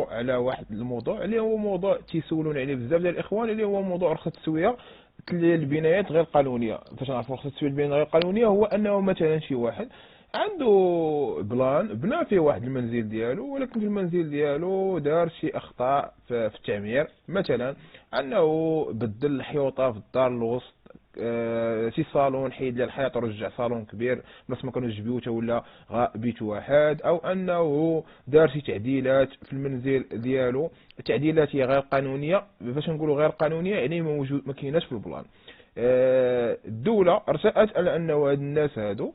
نهضروا على واحد الموضوع اللي هو موضوع تيسولون عليه بزاف ديال الاخوان، اللي هو موضوع رخصه التسويه البنايات غير قانونيه. فاش نعرفوا رخصه التسويه البنايات غير قانونيه، هو انه مثلا شي واحد عنده بلان بنى فيه واحد المنزل ديالو، ولكن في المنزل ديالو دار شي اخطاء في التعمير، مثلا انه بدل الحيوطه في الدار الوسط، شي صالون حيد ليه الحيط ورجع صالون كبير بس ما كانوش بيوته ولا بيت واحد، او انه دار شي تعديلات في المنزل ديالو. التعديلات هي غير قانونيه. باش نقولوا غير قانونيه يعني موجود ما كايناش في البلان. الدولة رجعت على أن هاد الناس هادو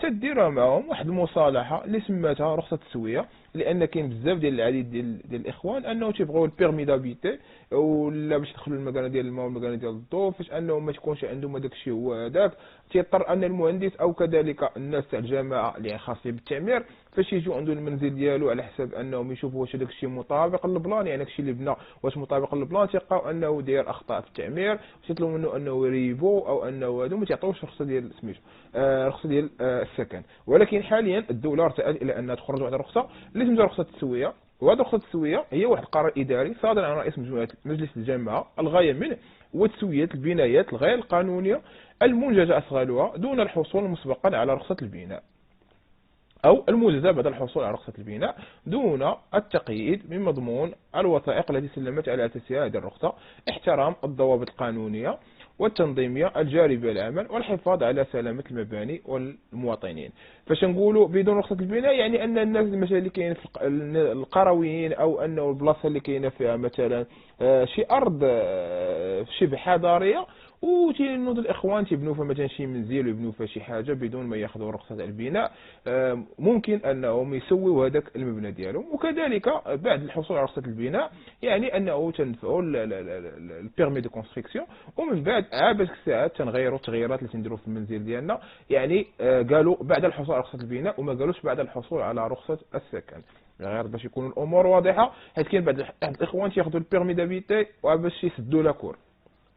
تدير معهم واحد المصالحة اللي سماتها رخصة التسوية، لأن كاين بزاف ديال العديد ديال الإخوان أنه تيبغيو البيرمي دابيتي ولا باش يدخلوا المكانة ديال الماء والمكانة ديال الضوء، فاش أنه ما تكونش عندهم هذاك الشيء هو هذاك، تيضطر أن المهندس أو كذلك الناس تاع الجماعة اللي خاصين بالتعمير فاش يجوا عنده المنزل ديالو على حسب أنهم يشوفوا واش هذاك الشيء مطابق للبلان، يعني داكشي اللي بنى واش مطابق للبلان، تيلقاو أنه داير أخطاء في التعمير وتيطلبوا منه أنه يريبو او انه هادو ما تعطيوش رخصه ديال سميتو رخصه ديال السكن. ولكن حاليا الدوله ارتأت الى انها تخرج واحد الرخصه اللي سميتها رخصه التسويه، وهذه رخصه التسويه هي واحد القرار اداري صادر عن رئيس مجلس الجامعه، الغايه منه هو تسويه البنايات الغير القانونيه المنجزه اصغالها دون الحصول مسبقا على رخصه البناء، أو المجزى بعد الحصول على رخصة البناء دون التقييد من مضمون الوثائق التي سلمت على أساسها هذه الرخصة، احترام الضوابط القانونية والتنظيمية الجارية للعمل والحفاظ على سلامة المباني والمواطنين. فاش نقولوا بدون رخصة البناء يعني أن الناس مثلا اللي كاين في القرويين، أو أنه البلاصة اللي كاينة فيها مثلا شي أرض شبه حضارية وتينوض الاخوان تيبنوا فيها مثلا شي منزل ويبنوا فيها شي حاجه بدون ما ياخذوا رخصه البناء، ممكن انهم يسويوا هذاك المبنى ديالهم. وكذلك بعد الحصول على رخصه البناء يعني انه تنفعوا البيرمي دو كونستركسيون، ومن بعد عابت الساعات تنغيروا التغييرات اللي تنديروا في المنزل ديالنا، يعني قالوا بعد الحصول على رخصه البناء وما قالوش بعد الحصول على رخصه السكن، غير باش يكونوا الامور واضحه، حيت كاين بعض الاخوان تياخذوا البيرمي دابيتي وباش يسدوا لاكور،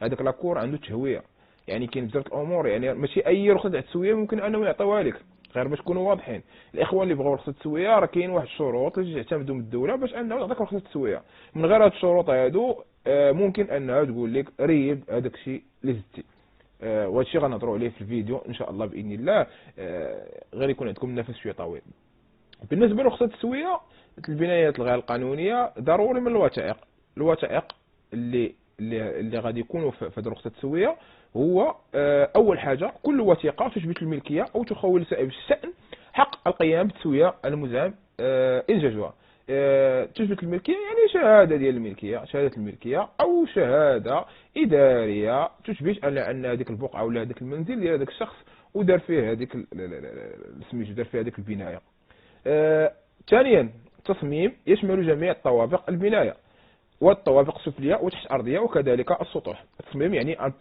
هذاك لاكور عنده تهويه، يعني كاين بزاف الامور، يعني ماشي اي رخصه تاع التسويه ممكن انهم يعطيوها لك، غير باش تكونوا واضحين. الاخوان اللي بغاو رخصه التسويه راه كاين واحد الشروط اللي تعتمدوا من الدوله باش انه تعطيك رخصه التسويه، من غير هاد الشروط هادو ممكن انها تقول لك ريب هذاك الشيء اللي زدتي. وهذا الشيء غنهضروا عليه في الفيديو ان شاء الله باذن الله، غير يكون عندكم نفس شويه طويل. بالنسبه لرخصه التسويه البنايات الغير القانونيه ضروري من الوثائق اللي غادي يكونوا في هذه الرخصه التسويه، هو اول حاجه كل وثيقه تثبت الملكيه او تخول سائب الشأن حق القيام بالتسويه المزعم انجازها. تثبت الملكيه يعني شهاده ديال الملكيه، شهاده الملكيه او شهاده اداريه تثبت ان هذيك البقعه ولا هذاك المنزل ديال هذاك الشخص ودار فيه هذيك سميتو دار فيه هذيك البنايه. ثانيا التصميم يشمل جميع طوابق البنايه والطوابق السفليه وتحت ارضيه وكذلك السطوح. التصميم يعني ان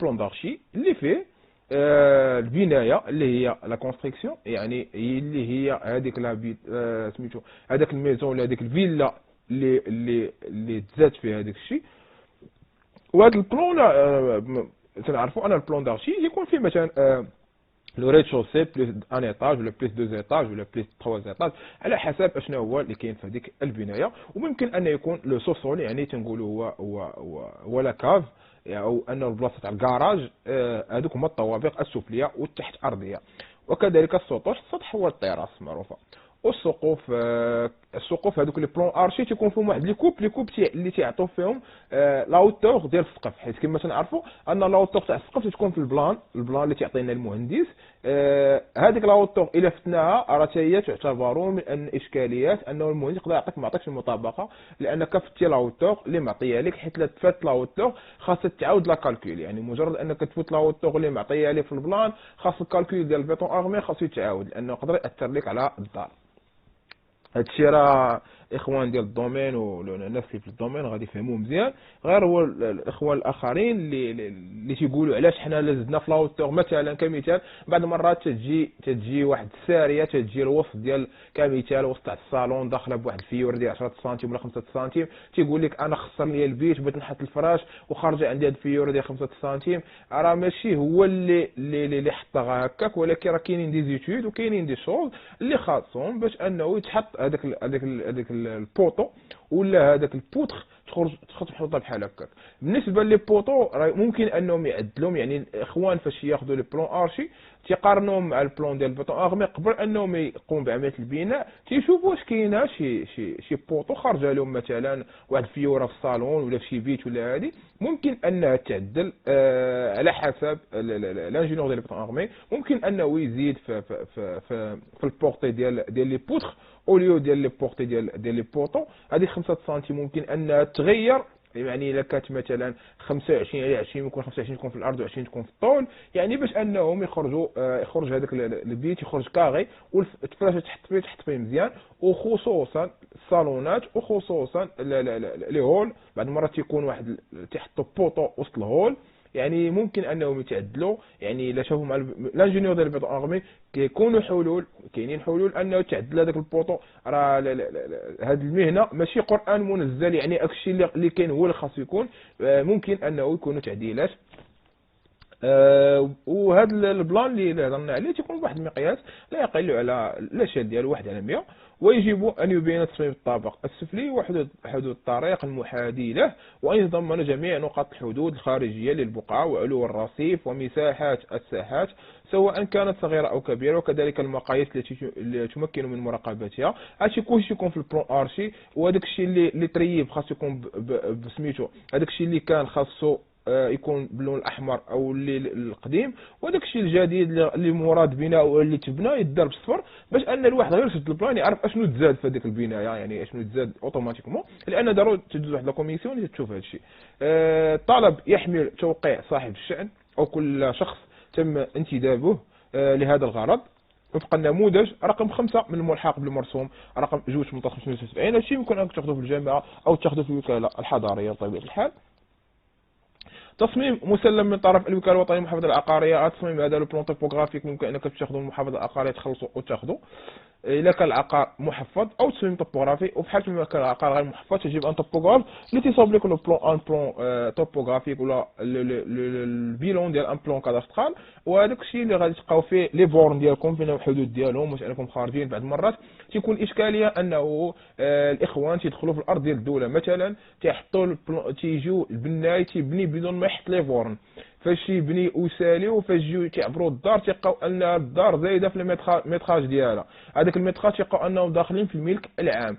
بلون دارشي اللي فيه البنايه اللي هي لا كونستركسيون، يعني اللي هي هذيك لا بيت سميتو هذاك الميزون ولا هذيك الفيلا اللي تزاد فيها هذاك الشيء. وهذا البلون تنعرفوا ان البلون دارشي يكون فيه مثلا لو ريد شوسي بليس ان ايطاج ولا بليس دو ايطاج ولا بليس تخوا ايطاج على حسب اشنو هو اللي كاين في هذيك البنايه. وممكن ان يكون لو سوسول يعني تنقولوا هو لا كاف، او انه البلاصه تاع الكراج، هذوك هما الطوابق السفليه والتحت ارضيه. وكذلك السطح هو التيراس معروفه. السقوف هذوك لي بلون ارشي تيكون فيهم واحد لي كوب اللي تيعطيو فيهم لا هوتور ديال السقف، حيت كما تنعرفوا ان لا هوتور تاع السقف تكون في البلان اللي تيعطينا المهندس. هذيك لا هوتور الا فتناها راه هي تعتبر من ان اشكاليات انه المهندس يقدر يعطيك ما يعطيكش المطابقه، لانك فتي لا هوتور اللي معطيه لك، حيت لا تفات لا هوتور خاصك تعاود لا كالكول، يعني مجرد انك تفوت لا هوتور اللي معطيه لك في البلان خاص الكالكول ديال البيتون ارمي خاصو يتعاود، لانه يقدر ياثر لك على الدار. هادشي راه الاخوان ديال الدومين والناس اللي في الدومين غادي يفهموه مزيان، غير هو الاخوان الاخرين اللي تيقولوا علاش حنا زدنا في لاوتور. مثلا كمثال بعض المرات تجي واحد الساريه تجي الوسط ديال كمثال وسط تاع الصالون داخله بواحد الفيور ديال 10 سنتيم ولا 5 سنتيم، تيقول لك انا خسر لي البيت بغيت نحط الفراش وخارجه عندي هاد الفيور ديال 5 سنتيم. راه ماشي هو اللي حطها هكاك، ولكن راه كاينين دي زيتود وكاينين دي شوز اللي خاصهم باش انه يتحط هذاك البوطو ولا هذاك البوتخ تخرج تحطها بحال هكاك. بالنسبه لي بوطو راه ممكن انهم يعدلوهم، يعني الاخوان فاش ياخذوا لي بلون ارشي تيقارنوهم مع البلون ديال البيطون ارمي قبل انهم يقوموا بعمليه البناء، تيشوفوا واش كاينه شي بوطو خارجه لهم مثلا واحد الفيوره في الصالون ولا في شي بيت ولا هذه، ممكن انها تعدل على حسب الانجينيور ديال البيطون ارمي، ممكن انه يزيد في البورتي ديال لي بوتخ اوليو ديال لي بورتي ديال لي بوطو. هذه 5 سنتيم ممكن انها تغير، يعني الا كانت مثلا 25 على 20 يكون 25 تكون في الارض و20 تكون في الطول، يعني باش انهم يخرج هذاك البيت يخرج كاغي والفراشه تحط فيه مزيان، وخصوصا الصالونات وخصوصا لي هول بعض المرات تيكون واحد تيحطوا بوطو وسط الهول، يعني ممكن انهم يتعدلوا. يعني الا شافوا مع الانجينيور ديال البيطون ارمي كاينين حلول انه تعدل هذاك البوطو. راه هذه المهنه ماشي قران منزل، يعني داكشي اللي كاين هو اللي خاص يكون، ممكن انه يكونوا تعديلات. وهذا البلان اللي هضرنا عليه تيكون بواحد المقياس لا يقل على الاشد ديالو 1 على 100، ويجب ان يبين تصميم الطابق السفلي وحدود الطريق المحاذي له، وان يتضمن جميع نقاط الحدود الخارجيه للبقعه وعلو الرصيف ومساحات الساحات سواء كانت صغيره او كبيره، وكذلك المقاييس التي تمكن من مراقبتها. هادشي كلشي يكون في البلون ارشي، وهذاك الشيء اللي تريب خاص يكون بسميتو، هذاك الشيء اللي كان خاصو يكون باللون الاحمر او اللي القديم، وداك الشيء الجديد اللي مراد بناء واللي تبنى يدار بالصفر، باش ان الواحد غير يشد البلان يعرف اشنو تزاد في هذيك البنايه، يعني اشنو تزاد اوتوماتيكمون، لان ضروري تدوز واحد لا كوميسيون تشوف هذا الشيء. الطلب يحمل توقيع صاحب الشأن او كل شخص تم انتدابه لهذا الغرض وفق النموذج رقم 5 من الملحق بالمرسوم رقم 2/575. هادشي يمكن انك تاخذه في الجامعه او تاخذه في الوكاله الحضاريه بطبيعه الحال. تصميم مسلم من طرف الوكاله الوطنيه للمحافظه العقاريه. التصميم هذا البلون توبوغرافيك ممكن انك تاخذوا المحافظه العقاريه تخلصوا وتاخذوا الا كان العقار محفظ، او تصميم توبوغرافي. وفي حاله ما كان العقار غير محفظ تجيب ان توبوغراف اللي تيصاوب لك لو بلون توبوغرافيك ولا البيلون ديال ان بلون كاداسترال، وهذاك الشيء اللي غادي تلقاو فيه لي بورن ديالكم فين الحدود ديالهم، واش انكم خارجين. بعض المرات تيكون الاشكاليه انه الاخوان تيدخلوا في الارض ديال الدوله مثلا تيحطوا تيجيو البناي تيبني بدون ما يحط لي بورن، فاش يبني ويسالي وفاش يجيو تعبروا الدار تلقاو ان الدار زايده في الميتراج ديالها، هذاك الميتراج تلقاو انهم داخلين في الملك العام.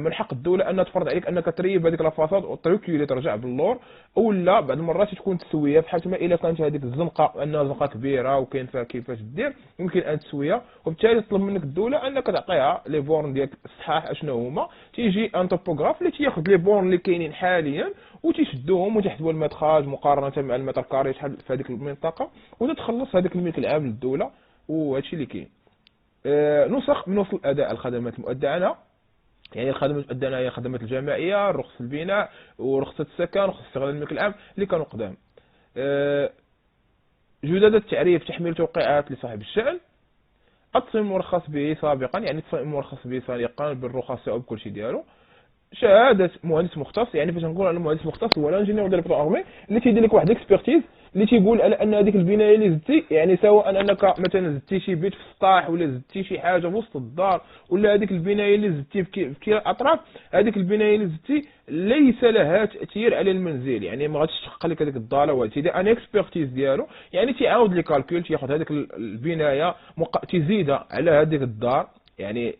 من حق الدوله انها تفرض عليك انك تريب هذيك لافاساد وتريكولي ترجع باللور، ولا بعض المرات تكون تسويه بحال ما الا كانت هذيك الزنقه انها زنقه كبيره وكاين فيها كيفاش دير ممكن ان تسويها، وبالتالي تطلب منك الدوله انك تعطيها لي بورن ديالك الصحاح اشنو هما. تيجي ان توبوغراف اللي تياخذ لي بورن اللي كاينين حاليا وتيشدوهم وتحسبوا المتراج مقارنه مع المتر كاري شحال في هذيك المنطقه، وتتخلص هذاك الملك العام للدوله. وهادشي اللي كاين. نسخ من وصل اداء الخدمات المؤدى عنها، يعني الخدمات المؤدى عنها هي الخدمات الجماعيه، رخص البناء ورخصه السكن ورخصه استغلال الملك العام اللي كانوا قدام. جدد التعريف تحميل توقيعات لصاحب الشأن. التصميم المرخص به سابقا، يعني التصميم المرخص به سابقا بالرخص او بكل شيء ديالو. شهاده مهندس مختص، يعني فاش نقول على مهندس مختص هو الانجينيور ديال البيطون ارمي اللي تيدير لك واحد الاكسبرتيز اللي تيقول على ان هذيك البنايه اللي زدتي، يعني سواء انك مثلا زدتي شي بيت في السطاح ولا زدتي شي حاجه في وسط الدار، ولا هذيك البنايه اللي زدتي في كلا الاطراف، هذيك البنايه اللي زدتي ليس لها تاثير على المنزل، يعني ما غاديش تحقق لك هذيك الضاله ولا تيدير ان اكسبرتيز ديالو، يعني تيعاود لي كالكول تياخذ هذيك البنايه تيزيدها على هذيك الدار. يعني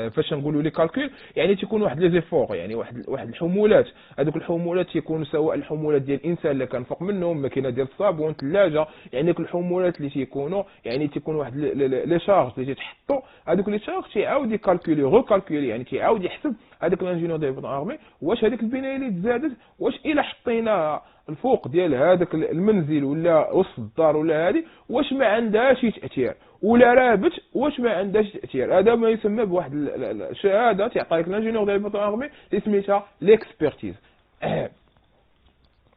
فاش نقولوا لي كالكول يعني تيكون واحد لي زيفور، يعني واحد الحمولات، هذوك الحمولات تيكونوا سواء الحمولات ديال الانسان اللي كان فوق منهم، ماكينه ديال الصابون، ثلاجه، يعني ديك الحمولات اللي تيكونوا يعني تيكون واحد لي شارج اللي تيتحطوا، هذوك لي شارج تيعاود يكالكولي غوكالكولي، يعني تيعاود يحسب هذاك الانجينيور ديال البيطون ارمي واش هذيك البنايه اللي تزادت واش الا حطيناها الفوق ديال هذاك المنزل ولا وسط الدار ولا هذه واش ما عندهاش تاثير، ولا رابط واش ما عندهاش تاثير. هذا ما يسمى بواحد الشهاده تعطيك الانجينيور ديال البيطون ارمي اللي سميتها ليكسبرتيز.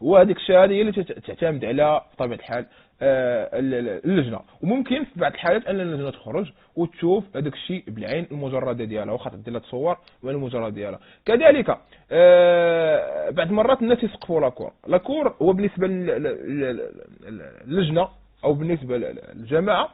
وهذيك الشهاده هي اللي تعتمد على بطبيعه الحال اللجنه، وممكن في بعض الحالات ان اللجنه تخرج وتشوف هذاك الشيء بالعين المجرده ديالها، واخا تعطي لها تصور من المجرد ديالها. كذلك بعض المرات الناس يسقفوا لاكور هو بالنسبه للجنه او بالنسبه للجماعه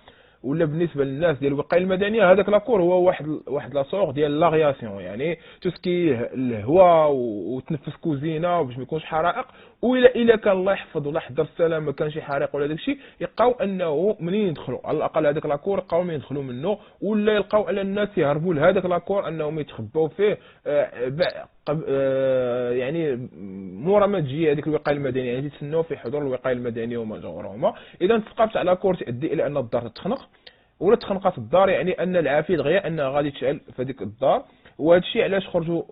ولا بالنسبه للناس ديال الوقايه المدنيه هذاك لاكور هو واحد لاصوغ ديال لاغياسيون، يعني توسكي الهواء وتنفس كوزينه باش ما يكونش حرائق، الا كان الله يحفظ ولا حضر السلام ما كانش حريق ولا داكشي يلقاو انه منين يدخلوا على الاقل هذاك لاكور يلقاو منين يدخلوا منه، ولا يلقاو على الناس يهربوا لهذاك لاكور انهم يتخباو فيه يعني مورا ما تجي هذيك الوقايه المدنيه، يعني تسناو في حضور الوقايه المدنيه وما جاورهما. اذا الثقافه تاع لاكور تؤدي الى ان الدار تتخنق، ولا تخنقات الدار يعني ان العافيه دغيا انها غادي تشعل في هذيك الدار. وهذا الشيء علاش خرجوا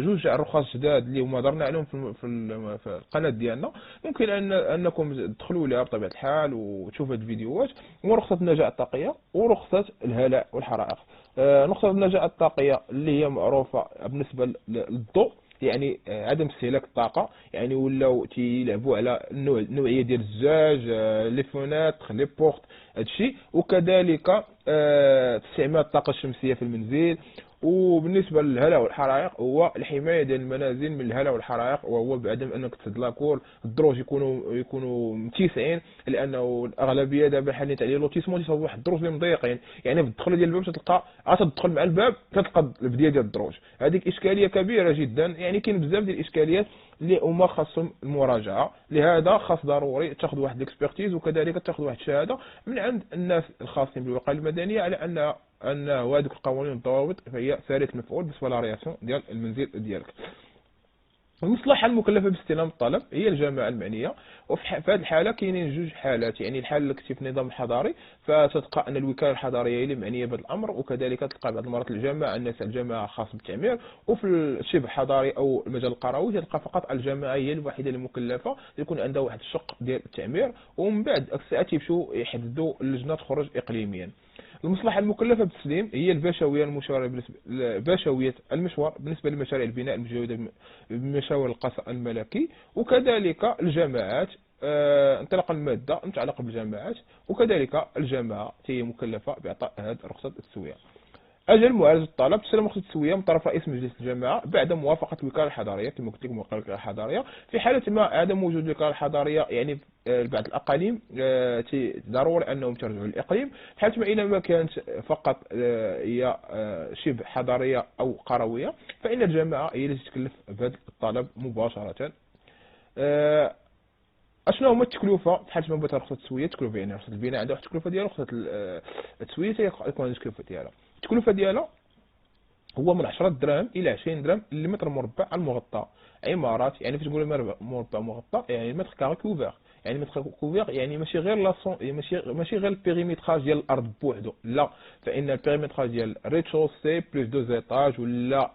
جوج رخص جداد اللي هما درنا عليهم في القناه ديالنا، ممكن انكم تدخلوا لها بطبيعه الحال وتشوفوا هاد الفيديوهات. هو رخصه النجاة الطاقيه ورخصه الهلاء والحرائق. رخصه النجاة الطاقيه اللي هي معروفه بالنسبه للضوء، يعني عدم استهلاك الطاقه، يعني ولاو تيلعبوا على النوعيه ديال الزجاج، لي فوناتر، لي بورت، هادشي. وكذلك استعمال الطاقه الشمسيه في المنزل. وبالنسبه للهلاء والحرائق هو الحمايه ديال المنازل من الهلاء والحرائق، وهو بعدم انك تسد لاكور الدروج يكونوا متسعين، لانه الاغلبيه دابا حاليا تاع لي لوتيسمون تيصاوبوا واحد الدروج اللي مضيقين، يعني في الدخله ديال الباب تلقى تدخل مع الباب تلقى البدايه ديال الدروج. هذيك اشكاليه كبيره جدا، يعني كاين بزاف ديال الاشكاليات اللي هما خاصهم المراجعه. لهذا خاص ضروري تاخذ واحد الاكسبرتيز، وكذلك تاخذ واحد الشهاده من عند الناس الخاصين بالوقايه المدنيه على ان هذوك القوانين والضوابط فهي ساريه المفعول بالنسبه للارياسيون ديال المنزل ديالك. المصلحه المكلفه باستلام الطلب هي الجماعه المعنيه، وفي هذه الحاله كاينين جوج حالات. يعني الحاله اللي كنتي في النظام الحضاري فتلقى ان الوكاله الحضاريه هي اللي معنيه بهذا الامر، وكذلك تلقى بعض المرات الجماعه الناس الجماعه خاص بالتعمير. وفي الشبه الحضاري او المجال القروي تلقى فقط الجماعه هي الوحيده اللي مكلفه يكون عندها واحد الشق ديال التعمير، ومن بعد الساعات يمشوا يحددوا اللجنه تخرج اقليميا. المصلحه المكلفه بالتسليم هي البشويه المشوره بشويه المشوار بالنسبه لمشاريع البناء المجوده بمشاور القصر الملكي، وكذلك الجماعات انطلاقا الماده متعلقه بالجماعات، وكذلك الجماعه هي مكلفه باعطاء هذه رخصه التسويه. أجل معالجة الطلب تسلم رخصة التسوية من طرف رئيس مجلس الجماعة بعد موافقة الوكالة الحضارية كما قلت لك، الوكالة الحضارية. في حالة ما عدم وجود الوكالة الحضارية، يعني بعض الأقاليم ضروري أنهم ترجعوا للإقليم. في حالة ما إذا ما كانت فقط هي شبه حضارية أو قروية، فإن الجماعة هي التي تكلف بهذا الطلب مباشرة. اشنو هما التكلفه في حاله ما بغات رخصه التسويه؟ التكلفه يعني رخصه البناء عندها واحد التكلفه ديالها، رخصه التسويه يكون عندها التكلفه ديالها. التكلفه ديالها هو من 10 دراهم الى 20 درهم للمتر مربع المغطى. عمارات يعني فاش تقول مربع مغطى يعني متر كاري كوفير، يعني متر كوفير يعني ماشي غير لاصون، ماشي غير البيريمتراج ديال الارض بوحدو، لا، فان البيريمتراج ديال ريتشوسي بلس 2 ايطاج، ولا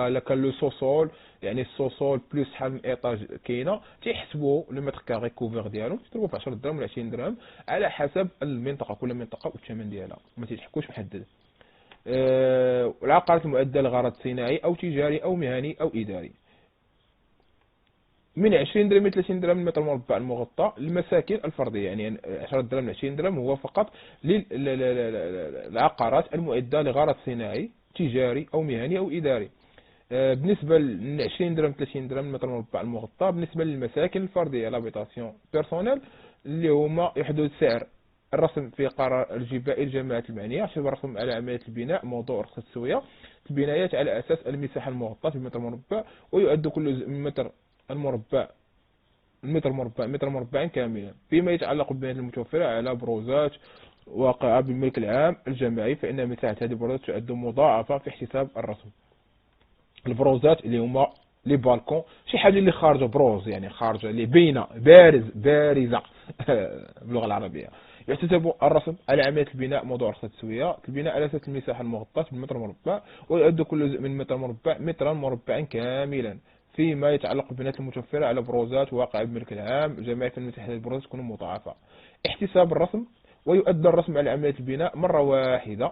لا كان لو سوسول يعني السوسول بلس شحال من ايطاج كاينه، تيحسبوا لو متر كاري كوفير ديالهم تضربوا في 10 درهم ولا 20 درهم على حسب المنطقه، كل منطقه والثمن ديالها ما تيتحكوش محدد. والعقارات المعدة لغرض صناعي أو تجاري أو مهني أو إداري من 20 درهم إلى 30 درهم المتر مربع المغطى للمساكن الفردية. يعني 10 درهم ل 20 درهم هو فقط للعقارات المعدة لغرض صناعي تجاري أو مهني أو إداري. بالنسبة ل 20 درهم 30 درهم المتر مربع المغطى بالنسبة للمساكن الفردية لابيتاسيون بيرسونيل اللي هما يحدد سعر الرسم في قرار الجبائي الجماعات المعنية حسب الرسم على عملية البناء موضوع رخصة التسوية البنايات على أساس المساحة المغطاة في متر مربع، ويؤد كل جزء من متر مربع كاملا. فيما يتعلق بالبنايات المتوفرة على بروزات واقعة بالملك العام الجماعي فإن مساحة هذه البروزات تعد مضاعفة في احتساب الرسم. البروزات اللي هما لي بالكون شي حاجه اللي خارجه بروز يعني خارجه اللي باينه بارزه باللغه العربيه. يحتسب الرسم على عمليه البناء موضوع رخصه التسويه البناء على اساس المساحه المغطاه بالمتر مربع، ويؤد كل جزء من متر مربع مترا مربعا كاملا. فيما يتعلق بالبنايات المتوفره على بروزات واقعه بالملك العام جميع المساحه البروزات تكون مضاعفه. احتساب الرسم ويؤدى الرسم على عمليه البناء مره واحده،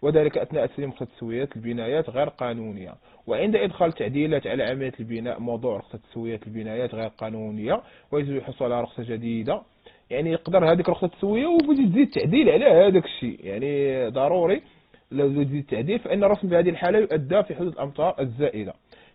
وذلك أثناء تسليم رخصة تسوية البنايات غير قانونية. وعند إدخال تعديلات على عملية البناء موضوع رخصة تسوية البنايات غير قانونية ويجب الحصول على رخصة جديدة، يعني يقدر هذيك رخصة التسوية وبدي تزيد تعديل على هذاك الشيء، يعني ضروري لو تزيد تعديل فإن الرسم في هذه الحالة يؤدى في حدود الأمتار الزائدة.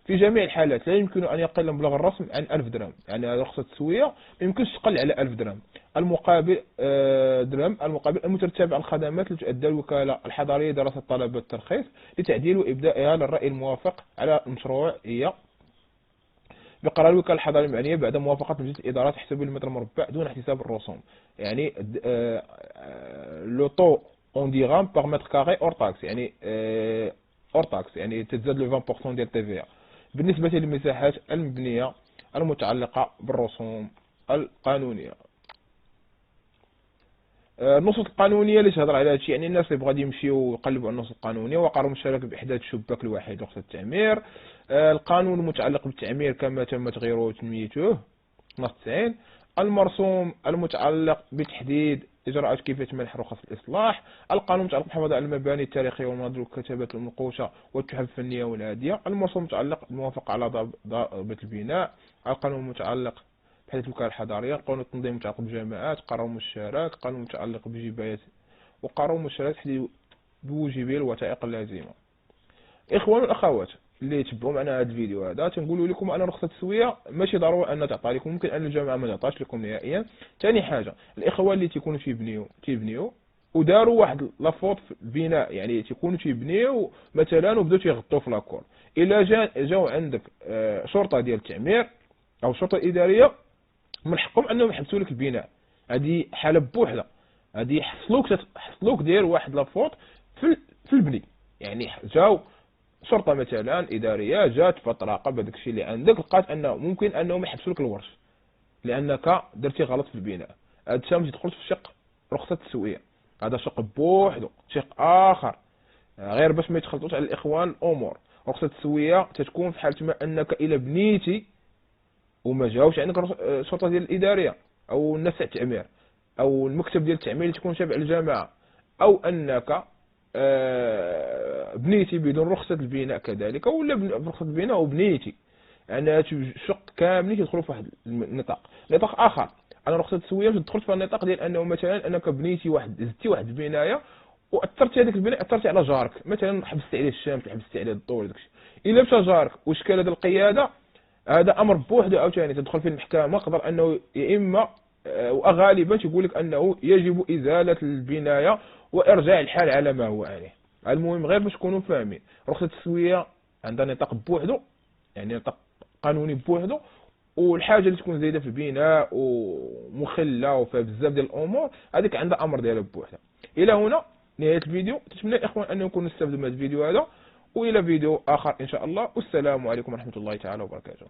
في جميع الحالات لا يمكن أن يقل مبلغ الرسم عن 1000 درهم. يعني رخصة التسوية ما يمكنش تقل على 1000 درهم. المقابل المقابل المترتب على الخدمات التي تؤديها الوكالة الحضرية دراسة طلب الترخيص لتعديل وإبدائها للرأي الموافق على المشروع هي بقرار الوكالة الحضرية المعنية بعد موافقة مجلس الإدارة تحسب المتر مربع دون احتساب الرسوم. يعني لو طو اون ديغام باغ متر كاري اور تاكس، يعني اور تاكس، يعني تتزاد لو 20% ديال تي في. بالنسبة للمساحات المبنية المتعلقة بالرسوم القانونية، النصوص القانونية اللي تهضر على هادشي، يعني الناس اللي بغاو يمشيو يقلبوا على النصوص القانونية وقرروا مشاركة بإحداث الشباك الواحد رخصة التعمير. القانون المتعلق بالتعمير كما تم تغييره وتنميته 92. المرسوم المتعلق بتحديد إجراءات كيفية منح رخص الإصلاح. القانون المتعلق بالحفاظ على المباني التاريخية والمناظر والكتابات المنقوشة والتحف الفنية والهادية. المرسوم المتعلق بالموافقة على ضابط البناء. القانون المتعلق بحيث الوكالة الحضرية. قانون التنظيم المتعلق بالجامعات. قانون المشترك. قانون المتعلق بجبايات وقانون المشترك تحديد بوجوبية الوثائق اللازمة. إخوان والأخوات اللي يتبعوا معنا هذا الفيديو هذا، تنقولوا لكم أن رخصة التسوية ماشي ضروري أن تعطى لكم، ممكن أن الجامعة ما تعطاش لكم نهائيا. ثاني حاجة، الإخوان اللي تيكونوا تيبنيو وداروا واحد لافوت في البناء، يعني تيكونوا تيبنيو مثلا وبداو تيغطوا في لاكور، إلا جاو عندك شرطة ديال التعمير أو شرطة إدارية من حقهم أنهم يحبسوا لك البناء. هذه حالة بوحدة، هذه يحصلوك دير واحد لافوت في البني. يعني جاو شرطة مثلا إدارية جات فتراقب هذاك الشيء اللي عندك، لقات أنه ممكن أنهم يحبسوا لك الورش لأنك درتي غلط في البناء. هذا الشيء ما تدخلش في شق رخصة التسوية، هذا شق بوحدو، شق آخر غير باش ما يتخلطوش على الإخوان الأمور. رخصة التسوية تتكون في حالة ما أنك إلا بنيتي وما جاوش عندك الشرطة ديال الإدارية أو الناس تاع التعمير أو المكتب ديال التعمير اللي تكون تابع للجامعة، أو أنك بنيتي بدون رخصة البناء كذلك، ولا برخصة البناء وبنيتي، يعني شق كاملين يدخلوا في واحد نطاق آخر. أنا رخصة التسوية تدخل في النطاق ديال أنه مثلا أنك بنيتي زدتي واحد البناية وأثرتي هذيك البناء، أثرتي على جارك، مثلا حبستي عليه الشمس، حبستي عليه الضوء، داكشي. إلا مشى جارك وشكل هذا القيادة، هذا أمر بوحده عاوتاني تدخل في المحكمة، قدر أنه يا إما وغالبا تقول لك أنه يجب إزالة البناية وإرجاع الحال على ما هو عليه. المهم غير باش تكونوا فاهمين، رخصة التسوية عندها نطاق بوحده، يعني نطاق قانوني بوحده، والحاجة اللي تكون زايدة في البناء ومخلة وفيها بزاف ديال الأمور هذيك عندها أمر ديالها بوحدها. إلى هنا نهاية الفيديو، نتمنى الإخوان أن يكونوا استفدوا من هذا الفيديو هذا، وإلى فيديو آخر إن شاء الله، والسلام عليكم ورحمة الله تعالى وبركاته.